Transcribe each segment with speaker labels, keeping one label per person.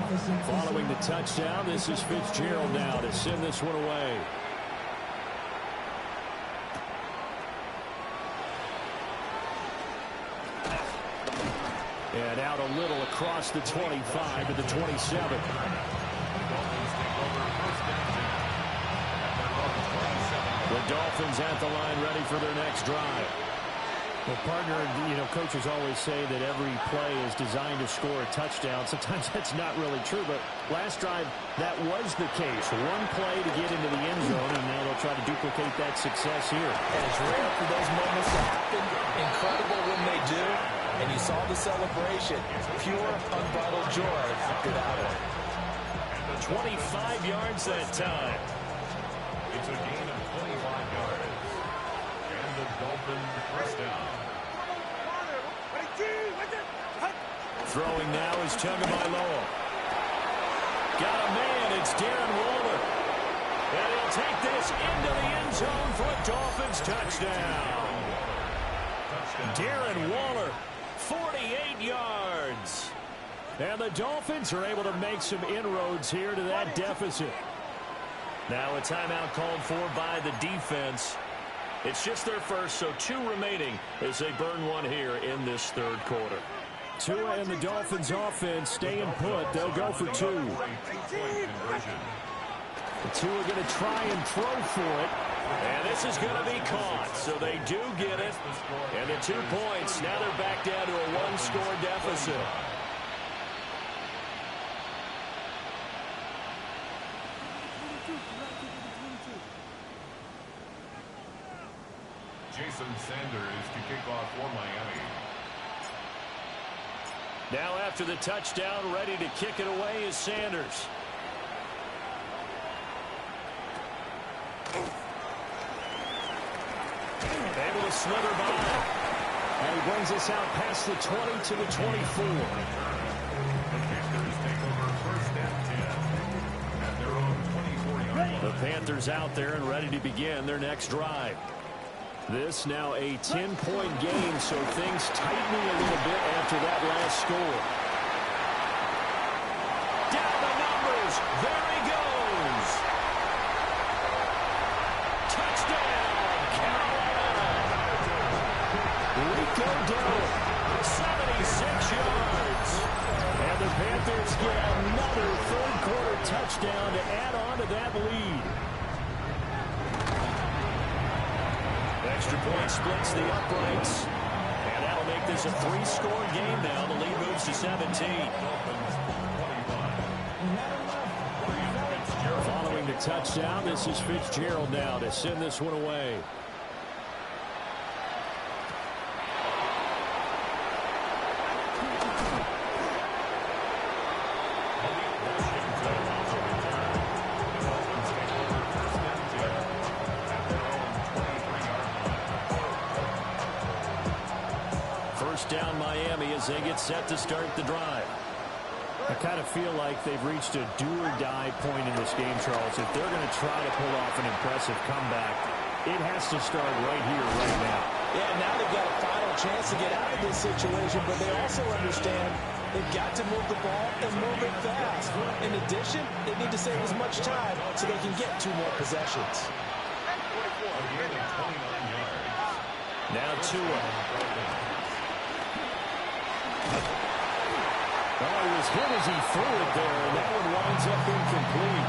Speaker 1: Following the touchdown, this is Fitzgerald now to send this one away. And out a little across the 25 to the 27. The Dolphins at the line ready for their next drive. Well, partner, coaches always say that every play is designed to score a touchdown. Sometimes that's not really true, but last drive, that was the case. One play to get into the end zone, and now they'll try to duplicate that success here.
Speaker 2: And it's rare for those moments to happen. Incredible when they do. And you saw the celebration. Pure, unbridled joy after that one.
Speaker 1: 25 yards that time.
Speaker 3: It's a gain of 25 yards. And the Dolphins first down.
Speaker 1: Throwing now is Tagovailoa. Got a man. It's Darren Waller. And he'll take this into the end zone for a Dolphins touchdown. Darren Waller, 48 yards. And the Dolphins are able to make some inroads here to that deficit. Now a timeout called for by the defense. It's just their first, so 2 remaining as they burn one here in this third quarter. Tua and the Dolphins offense staying put. They'll go for 2. The Tua going to try and throw for it. And this is going to be caught, so they do get it. And the 2 points, now they're back down to a 1-score deficit.
Speaker 3: Jason Sanders to kick off for Miami.
Speaker 1: Now after the touchdown, ready to kick it away is Sanders. Able to slither by. And he brings us out past the 20 to the 24.
Speaker 3: The Panthers take over first and 10 at their own 24-yard line.
Speaker 1: The Panthers out there and ready to begin their next drive. This now a 10-point game, so things tightening a little bit after that last score. Down the numbers. There he goes. Touchdown, Carolina. Rico Dillon, 76 yards. And the Panthers get another third-quarter touchdown to add on to that lead. Extra point splits the uprights. And that'll make this a 3-score game now. The lead moves to 17. Following the touchdown, this is Fitzgerald now to send this one away. Down Miami as they get set to start the drive. I kind of feel like they've reached a do-or-die point in this game, Charles. If they're going to try to pull off an impressive comeback, it has to start right here, right now.
Speaker 2: Yeah, now they've got a final chance to get out of this situation, but they also understand they've got to move the ball and move it fast. In addition, they need to save as much time so they can get 2 more possessions.
Speaker 1: Now Tua. Oh, he was hit as he threw it there, and that one winds up incomplete.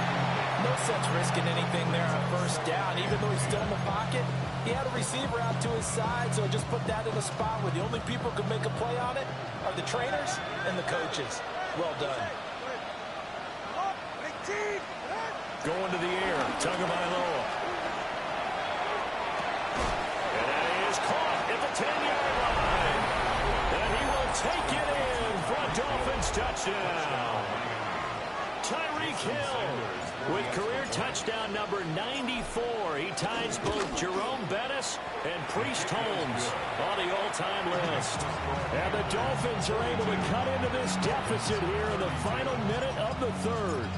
Speaker 2: No sense risking anything there on first down. Even though he's still in the pocket, he had a receiver out to his side, so just put that in a spot where the only people who can make a play on it are the trainers and the coaches. Well done.
Speaker 1: Going to the air, Tagovailoa. And that is caught at the 10-yard line. And he will take it in for a Dolphins touchdown. Tyreek Hill with career touchdown number 94. He ties both Jerome Bettis and Priest Holmes on the all-time list. And the Dolphins are able to cut into this deficit here in the final minute of the third.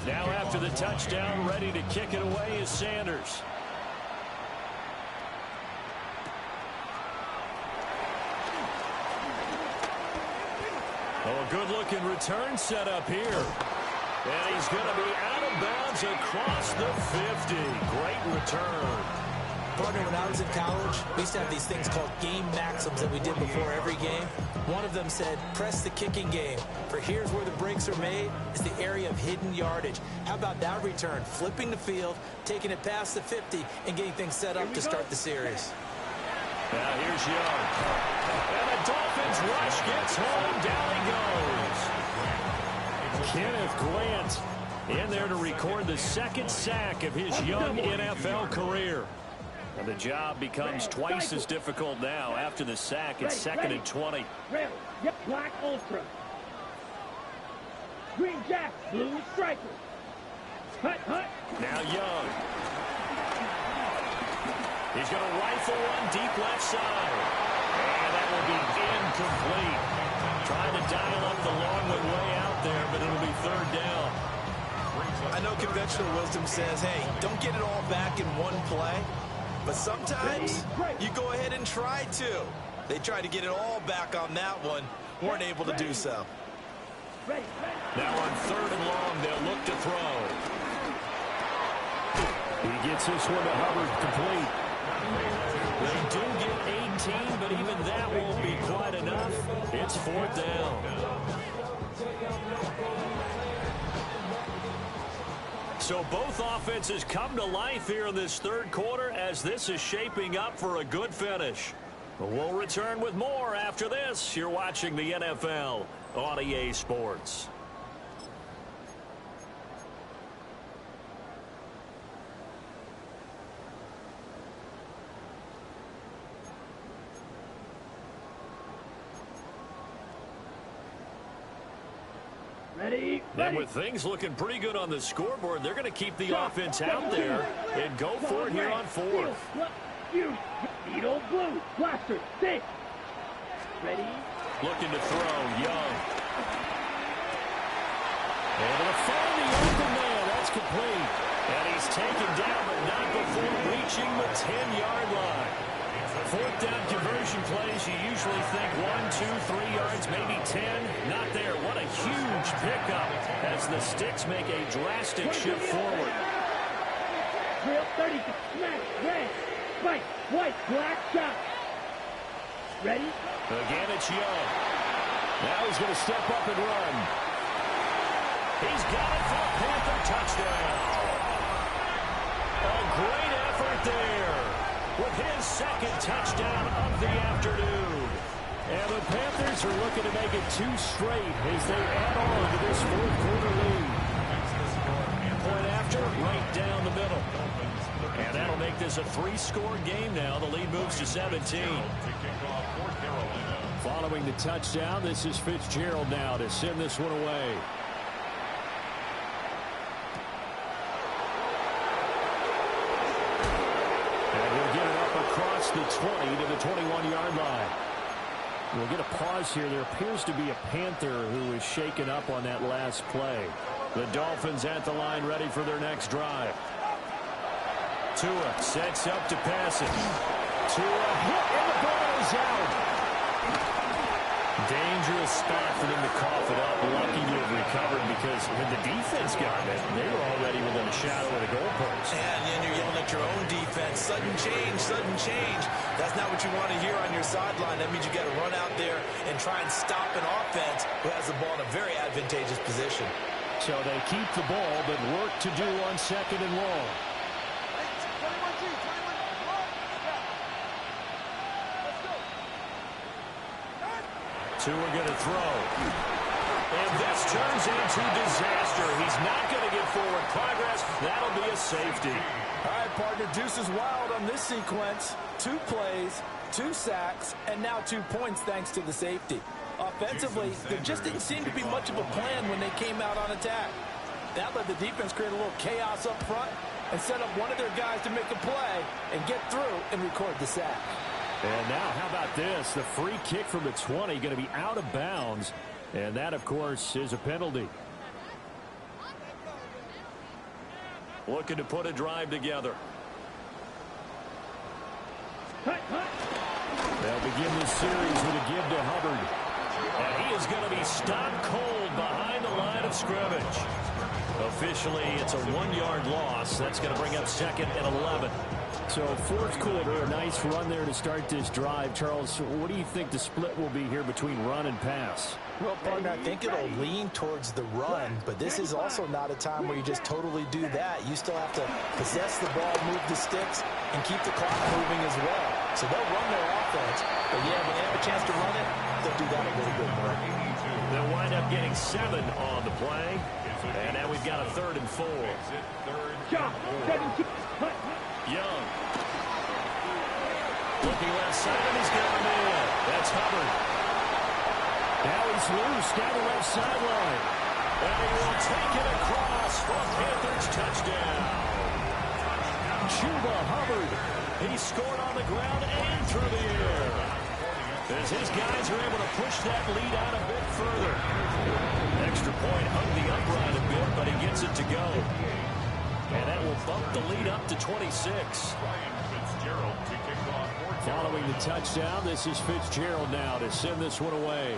Speaker 1: Now after the touchdown, ready to kick it away is Sanders. Oh, a good-looking return set up here. And he's going to be out of bounds across the 50. Great return.
Speaker 2: Partner, when I was in college, we used to have these things called game maxims that we did before every game. One of them said, press the kicking game. For here's where the breaks are made. It's the area of hidden yardage. How about that return? Flipping the field, taking it past the 50, and getting things set up to start the series.
Speaker 1: Now here's Young. And the Dolphins rush gets home. Down he goes. Kenneth Grant in there to record the second sack of his young NFL career. And the job becomes twice as difficult now after the sack. It's 2nd and 20.
Speaker 4: Red, yep, black ultra. Green jack, blue striker. Hut, hut.
Speaker 1: Now Young. He's going to rifle one deep left side. And that will be incomplete. Trying to dial up the long one way out there, but it'll be 3rd down.
Speaker 2: I know conventional wisdom says, hey, don't get it all back in one play. But sometimes you go ahead and try to. They tried to get it all back on that one. Weren't able to do so.
Speaker 1: Now on 3rd and long, they'll look to throw. He gets this one to Hubbard complete. They do get 18, but even that won't be quite enough. It's 4th down. So both offenses come to life here in this 3rd quarter as this is shaping up for a good finish. But we'll return with more after this. You're watching the NFL on EA Sports.
Speaker 4: Ready?
Speaker 1: And with things looking pretty good on the scoreboard, they're going to keep the offense out there and go for it here on 4th.
Speaker 4: Needle blue, blaster, stick. Ready?
Speaker 1: Looking to throw, Young. Able to find the open man. That's complete. And he's taken down, but not before reaching the 10-yard line. 4th down conversion plays, you usually think 1, 2, 3 yards, maybe 10. Not there. What a huge pickup as the Sticks make a drastic shift forward.
Speaker 4: Drill 30, smash, red, white, white, black, shot. Ready?
Speaker 1: Again, it's Young. Now he's going to step up and run. He's got it for a Panther touchdown. A great effort there with his 2nd touchdown of the afternoon. And the Panthers are looking to make it 2 straight as they add on to this 4th quarter lead. Point after, right down the middle. And that'll make this a 3-score game now. The lead moves to 17. Following the touchdown, this is Fitzgerald now to send this one away. And we'll get it up across the 20 to the 21-yard line. We'll get a pause here. There appears to be a Panther who is shaken up on that last play. The Dolphins at the line ready for their next drive. Tua sets up to pass it. Tua hit and the ball is out. Dangerous spot for them to cough it up. Lucky to have recovered because when the defense got it, they were already within a shadow of the goalpost.
Speaker 2: And then you're yelling at your own defense. Sudden change, sudden change. That's not what you want to hear on your sideline. That means you got to run out there and try and stop an offense who has the ball in a very advantageous position.
Speaker 1: So they keep the ball, but work to do on 2nd and long. Tua going to throw. And this turns into disaster. He's not going to get forward progress. That'll be a safety.
Speaker 2: All right, partner, deuce is wild on this sequence. 2 plays, 2 sacks, and now 2 points thanks to the safety. Offensively, there just didn't seem to be much of a plan when they came out on attack. That let the defense create a little chaos up front and set up one of their guys to make a play and get through and record the sack.
Speaker 1: And now, how about this? The free kick from the 20 going to be out of bounds. And that, of course, is a penalty. Looking to put a drive together. They'll begin this series with a give to Hubbard. And he is going to be stopped cold behind the line of scrimmage. Officially, it's a 1-yard loss. That's going to bring up 2nd and 11.
Speaker 5: So fourth quarter, a nice run there to start this drive. Charles, what do you think the split will be here between run and pass?
Speaker 2: Well, partner, I think it'll lean towards the run, but this is also not a time where you just totally do that. You still have to possess the ball, move the sticks, and keep the clock moving as well. So they'll run their offense, but yeah, when they have a chance to run it, they'll do that a little bit more.
Speaker 1: They'll wind up getting 7 on the play, and now we've got a 3rd and 4. Young. Looking left side, and he's got him in. That's Hubbard.
Speaker 5: Now he's loose down the left sideline.
Speaker 1: And he will take it across for a Panthers touchdown.
Speaker 5: Chuba Hubbard.
Speaker 1: He scored on the ground and through the air. As his guys are able to push that lead out a bit further. Extra point hung the upright a bit, but he gets it to go. And that will bump the lead up to 26.
Speaker 5: Following the touchdown, this is Fitzgerald now to send this one away.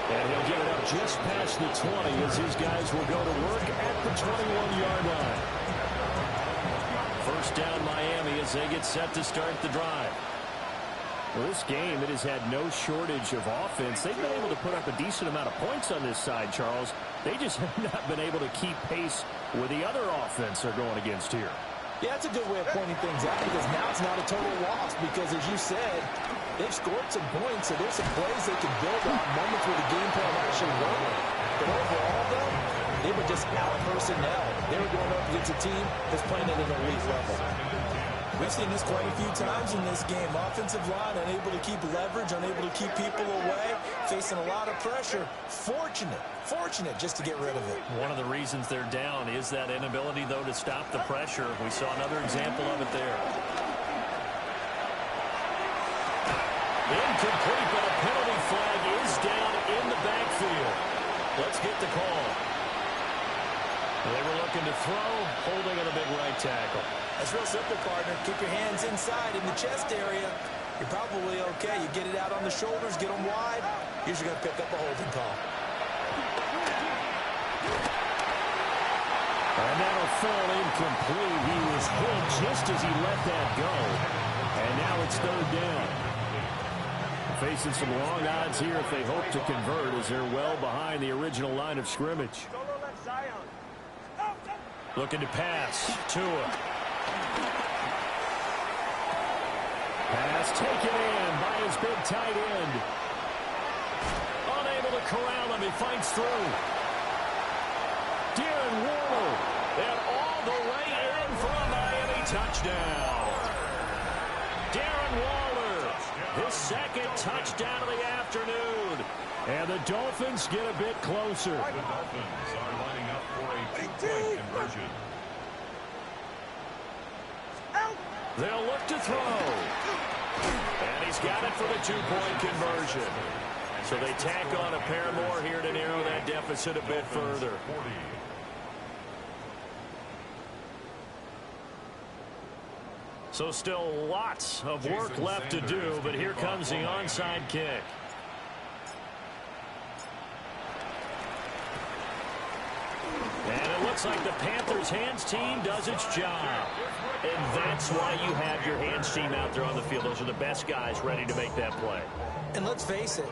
Speaker 1: And he'll get it up just past the 20 as his guys will go to work at the 21-yard line. First down Miami as they get set to start the drive.
Speaker 5: Well, this game, it has had no shortage of offense. They've been able to put up a decent amount of points on this side, Charles. They just have not been able to keep pace with the other offense they're going against here.
Speaker 2: Yeah, that's a good way of pointing things out because now it's not a total loss because, as you said, they've scored some points, so there's some plays they can build on, moments where the game plan actually worked. But overall, though, they were just out personnel. They were going up against a team that's playing at an elite level. We've seen this quite a few times in this game. Offensive line unable to keep leverage, unable to keep people away, facing a lot of pressure. Fortunate just to get rid of it.
Speaker 1: One of the reasons they're down is that inability, though, to stop the pressure. We saw another example of it there. Incomplete, but a penalty flag is down in the backfield. Let's get the call. They were looking to throw, holding on a big right tackle.
Speaker 2: That's real simple, partner. Keep your hands inside in the chest area. You're probably okay. You get it out on the shoulders, get them wide. Usually going to pick up a holding call.
Speaker 5: And that'll fall incomplete. He was hit just as he let that go. And now it's 3rd down. Facing some long odds here if they hope to convert as they're well behind the original line of scrimmage.
Speaker 1: Looking to pass. Tua.
Speaker 5: Pass taken in by his big tight end.
Speaker 1: Unable to corral him. He fights through. Darren Waller. And all the way in for a Miami touchdown. Darren Waller. His 2nd touchdown of the afternoon.
Speaker 5: And the Dolphins get a bit closer.
Speaker 3: The Dolphins are lining up for a 2-point conversion.
Speaker 1: They'll look to throw. And he's got it for the 2-point conversion. So they tack on a pair more here to narrow that deficit a bit further. So still lots of work left to do, but here comes the onside kick. And it looks like the Panthers' hands team does its job. And that's why you have your hands team out there on the field. Those are the best guys ready to make that play.
Speaker 2: And let's face it,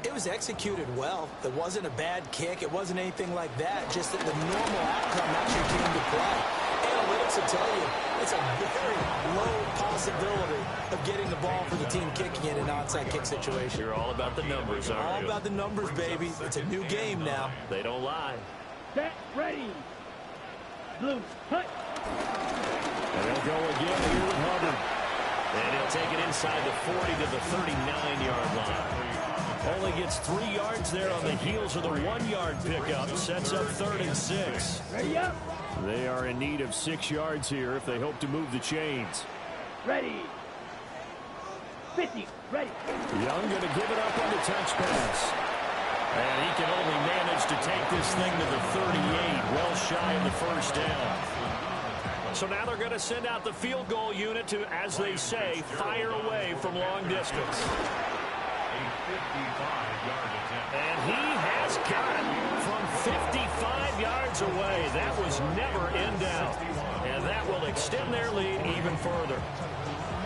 Speaker 2: it was executed well. It wasn't a bad kick. It wasn't anything like that. Just that the normal outcome actually came to play. Analytics will tell you it's a very low possibility of getting the ball for the team kicking in an onside kick situation.
Speaker 1: You're all about the numbers, aren't you?
Speaker 2: All about the numbers, baby. It's a new game now.
Speaker 1: They don't lie.
Speaker 4: Set, ready. Blue, hut.
Speaker 5: And they'll go again here with Hubbard.
Speaker 1: And he'll take it inside the 40 to the 39-yard line. Only gets 3 yards there on the heels of the 1-yard pickup. Sets up 3rd and 6.
Speaker 4: Ready up.
Speaker 5: They are in need of 6 yards here if they hope to move the chains.
Speaker 4: Ready. 50, ready.
Speaker 5: Young going to give it up on the touch pass.
Speaker 1: And he can only manage to take this thing to the 38, well shy of the first down. So now they're going to send out the field goal unit to, as they say, fire away from long distance.
Speaker 3: A 55-yard attempt.
Speaker 1: And he has got it from 55 yards away. That was never in doubt. And that will extend their lead even further.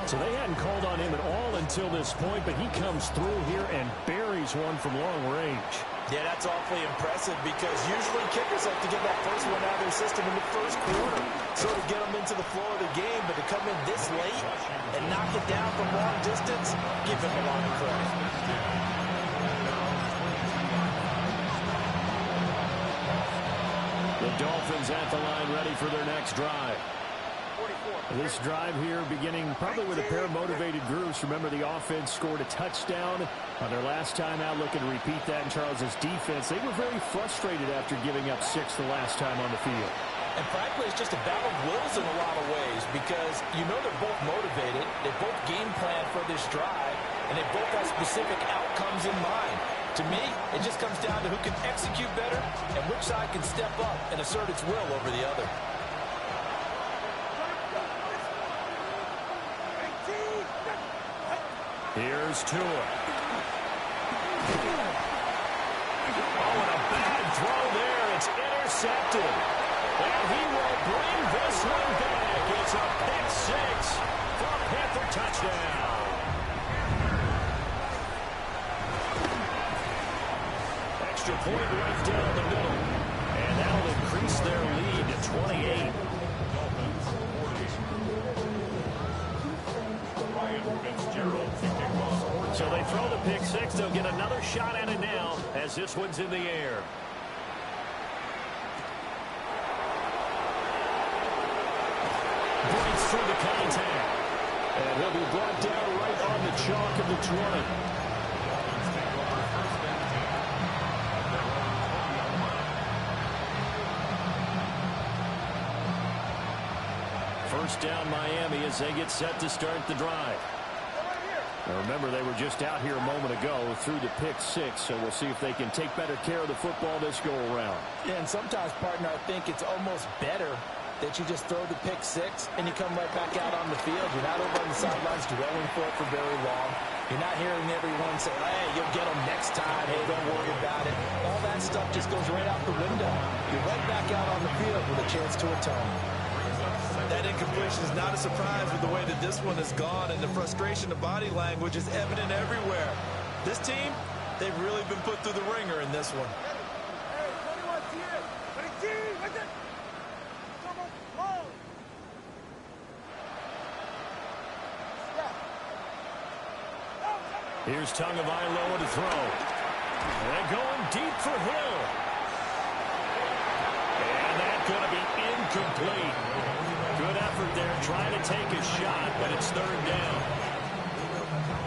Speaker 5: So they hadn't called on him at all until this point, but he comes through here and buries one from long range.
Speaker 2: Yeah, that's awfully impressive because usually kickers like to get that first one out of their system in the first quarter, sort of get them into the flow of the game, but to come in this late and knock it down from long distance, give him a lot of credit.
Speaker 5: The Dolphins at the line ready for their next drive. This drive here beginning probably with a pair of motivated groups. Remember, the offense scored a touchdown on their last time out, looking to repeat that in Charles's defense. They were very frustrated after giving up 6 the last time on the field.
Speaker 2: And frankly, it's just a battle of wills in a lot of ways because you know they're both motivated, they both game plan for this drive, and they both have specific outcomes in mind. To me, it just comes down to who can execute better and which side can step up and assert its will over the other.
Speaker 1: Here's Tua. Oh, and a bad throw there. It's intercepted. And he will bring this one back. It's a pick 6 for a Panther touchdown. Extra point right down the middle. And that'll increase their lead to 28. So they throw the pick 6. They'll get another shot at it now as this one's in the air. Breaks through the contact.
Speaker 5: And he'll be brought down right on the chalk of the 20.
Speaker 1: First down Miami as they get set to start the drive.
Speaker 5: Now remember, they were just out here a moment ago through the pick 6, so we'll see if they can take better care of the football this go around.
Speaker 2: Yeah, and sometimes, partner, I think it's almost better that you just throw the pick 6 and you come right back out on the field. You're not over on the sidelines dwelling for it for very long. You're not hearing everyone say, hey, you'll get them next time. Hey, don't worry about it. All that stuff just goes right out the window. You're right back out on the field with a chance to atone.
Speaker 6: That incompletion is not a surprise with the way that this one has gone, and the frustration of body language is evident everywhere. This team, they've really been put through the ringer in this one.
Speaker 1: Here's Tagovailoa to throw. And going deep for Hill. And that's going to be incomplete. Good effort there trying to take a shot, but it's third down.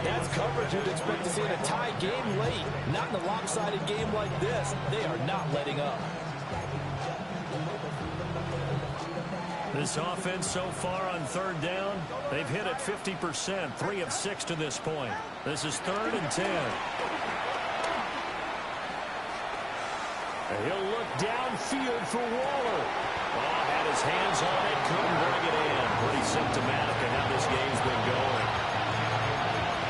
Speaker 2: That's coverage you'd expect to see in a tie game late. Not in a lopsided game like this. They are not letting up.
Speaker 1: This offense so far on third down, they've hit it 50%, 3 of 6 to this point. This is 3rd and 10. And he'll look downfield for Waller. Oh, had his hands on it, couldn't bring it in. Pretty symptomatic of how this game's been going.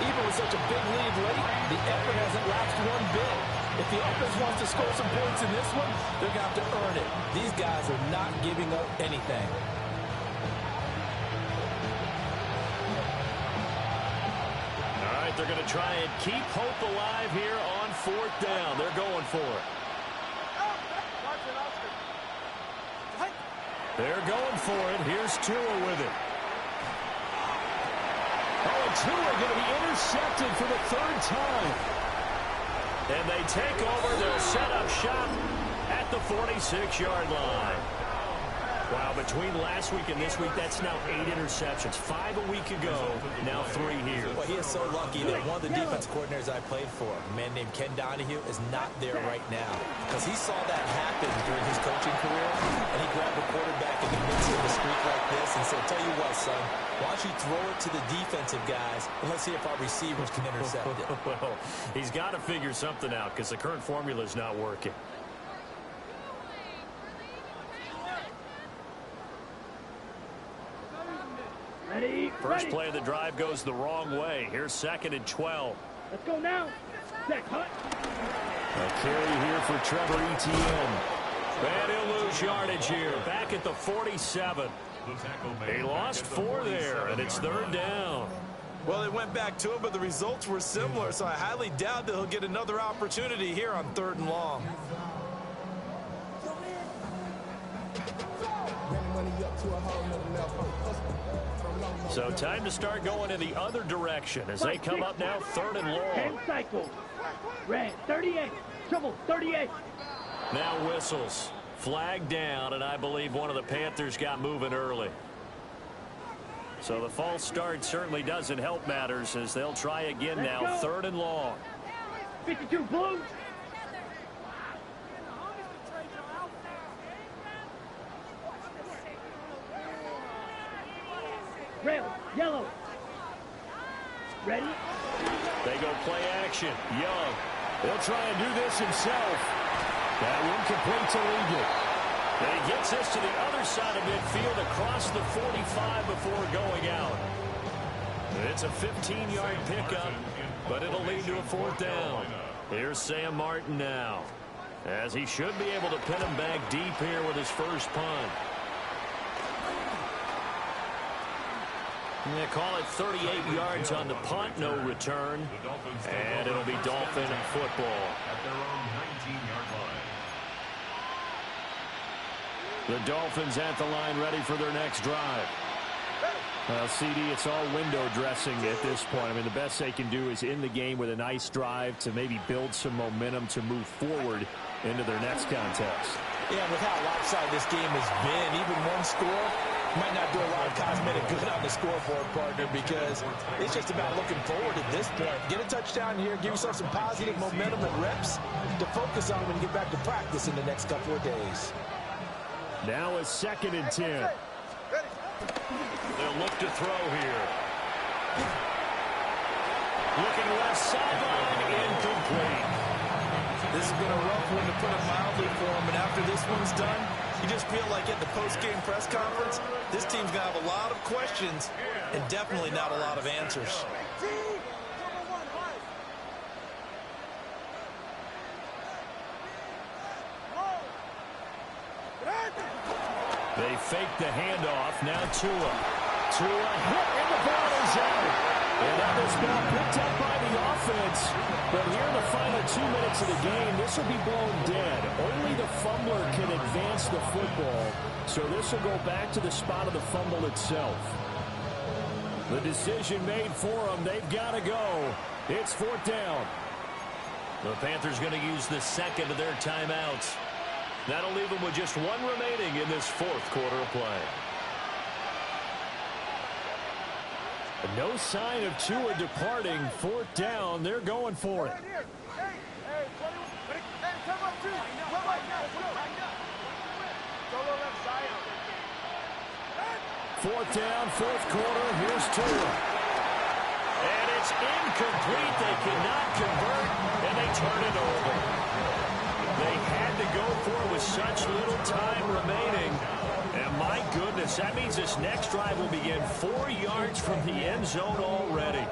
Speaker 2: Even with such a big lead late, the effort hasn't lapsed one bit. If the offense wants to score some points in this one, they're going to have to earn it. These guys are not giving up anything.
Speaker 1: All right, they're going to try and keep hope alive here on 4th down. They're going for it. They're going for it. Here's Tua with it.
Speaker 5: Oh, and Tua going to be intercepted for the 3rd time.
Speaker 1: And they take over. They'll set up shop at the 46-yard line. Wow, between last week and this week, that's now 8 interceptions. 5 a week ago, now 3 here.
Speaker 2: Well, he is so lucky that one of the defense coordinators I played for, a man named Ken Donahue, is not there right now. Because he saw that happen during his coaching career, and he grabbed the quarterback in the midst of a streak like this and said, tell you what, son, why don't you throw it to the defensive guys, and let's see if our receivers can intercept it.
Speaker 1: Well, he's got to figure something out because the current formula is not working. First play of the drive goes the wrong way. Here's 2nd and 12.
Speaker 4: Let's go now. Set, hut.
Speaker 5: A carry here for Trevor Etienne.
Speaker 1: And he'll lose yardage here. Back at the 47. He lost 4 there, and it's 3rd down.
Speaker 6: Well, they went back to it, but the results were similar, so I highly doubt that he'll get another opportunity here on 3rd and long.
Speaker 1: So time to start going in the other direction as they come up now 3rd and long.
Speaker 4: 10 cycles. Red, 38. Trouble, 38.
Speaker 1: Now whistles. Flag down, and I believe one of the Panthers got moving early. So the false start certainly doesn't help matters as they'll try again now, 3rd and long.
Speaker 4: 52 blue. Red, yellow. Ready?
Speaker 1: They go play action. Young. He'll try and do this himself. That incomplete to Ligon. And he gets this to the other side of midfield across the 45 before going out. It's a 15-yard pickup, but it'll lead to a 4th down. Here's Sam Martin now, as he should be able to pin him back deep here with his first punt. And they call it 38 yards on the punt, no return. And it'll be Dolphin football.
Speaker 3: At their own 19-yard line.
Speaker 5: The Dolphins at the line, ready for their next drive. Well, CD, it's all window dressing at this point. I mean, the best they can do is in the game with a nice drive to maybe build some momentum to move forward into their next contest.
Speaker 2: Yeah, with how lopsided this game has been, even one score might not do a lot of cosmetic good on the scoreboard, partner, because it's just about looking forward at this point. Get a touchdown here, give yourself some positive momentum and reps to focus on when you get back to practice in the next couple of days.
Speaker 5: Now a 2nd and 10.
Speaker 1: They'll look to throw here. Looking left sideline, incomplete.
Speaker 6: This has been a rough one, to put it mildly, for him, and after this one's done, you just feel like at the post-game press conference, this team's going to have a lot of questions and definitely not a lot of answers.
Speaker 1: They fake the handoff. Now Tua. Tua hit, and the ball is out. And that was ball picked up by the offense. But here in the final 2 minutes of the game, this will be blown dead. Only the fumbler can advance the football. So this will go back to the spot of the fumble itself. The decision made for them. They've got to go. It's 4th down. The Panthers going to use the 2nd of their timeouts. That'll leave them with just 1 remaining in this 4th quarter of play. No sign of Tua departing. 4th down. They're going for it. 4th down, 4th quarter. Here's Tua. And it's incomplete. They cannot convert, and they turn it over. They had to go for it with such little time remaining. And my goodness, that means this next drive will begin 4 yards from the end zone already.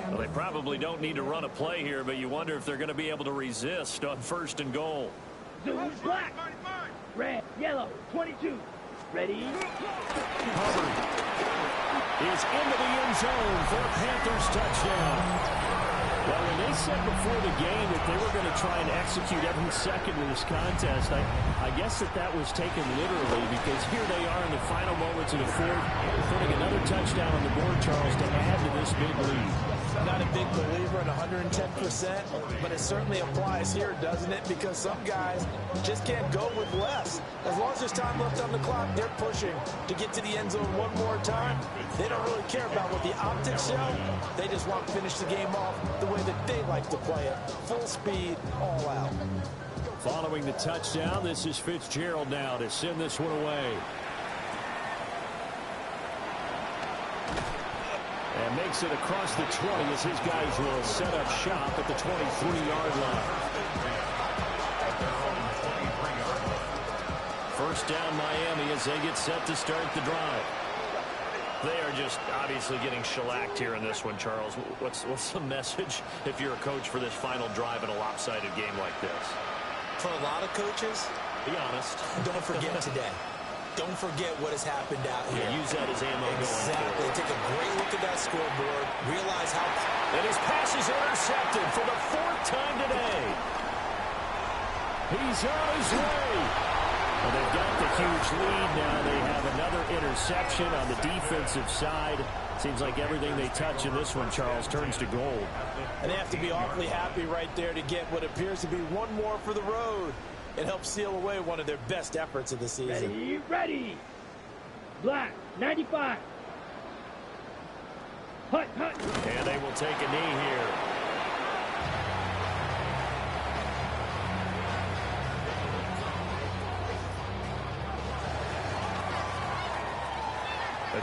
Speaker 1: Well, they probably don't need to run a play here, but you wonder if they're going to be able to resist on 1st and goal.
Speaker 4: Zoom, black. Red, yellow, 22. Ready?
Speaker 5: Hubbard is into the end zone for a Panthers touchdown. Well, when they said before the game that they were going to try and execute every second of this contest, I guess that was taken literally, because here they are in the final moments of the 4th, putting another touchdown on the board, Charles, to add to this big lead.
Speaker 2: Not a big believer in 110%, but it certainly applies here, doesn't it? Because some guys just can't go with less. As long as there's time left on the clock, they're pushing to get to the end zone one more time. They don't really care about what the optics show. They just want to finish the game off the way that they like to play it. Full speed, all out.
Speaker 5: Following the touchdown, this is Fitzgerald now to send this one away. And And makes it across the 20 as his guys will set up shop at the 23-yard line.
Speaker 1: First down Miami as they get set to start the drive. They are just obviously getting shellacked here in this one, Charles. What's the message if you're a coach for this final drive in a lopsided game like this?
Speaker 6: For a lot of coaches,
Speaker 1: be honest.
Speaker 6: Don't forget today. Don't forget what has happened out here.
Speaker 1: Yeah, use that as ammo going forward.
Speaker 6: Take a great look at that scoreboard. Realize how...
Speaker 1: And his pass is intercepted for the 4th time today.
Speaker 5: He's on his way. Well, they've got the huge lead now. They have another interception on the defensive side. Seems like everything they touch in this one, Charles, turns to gold.
Speaker 2: And they have to be awfully happy right there to get what appears to be one more for the road. It helps seal away one of their best efforts of the season.
Speaker 4: Ready, ready. Black, 95. Hut, hut.
Speaker 1: And they will take a knee here.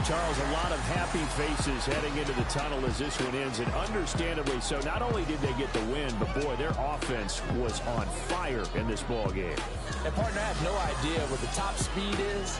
Speaker 5: Charles, a lot of happy faces heading into the tunnel as this one ends, and understandably so. Not only did they get the win, but boy, their offense was on fire in this ball game.
Speaker 2: And partner, I have no idea what the top speed is.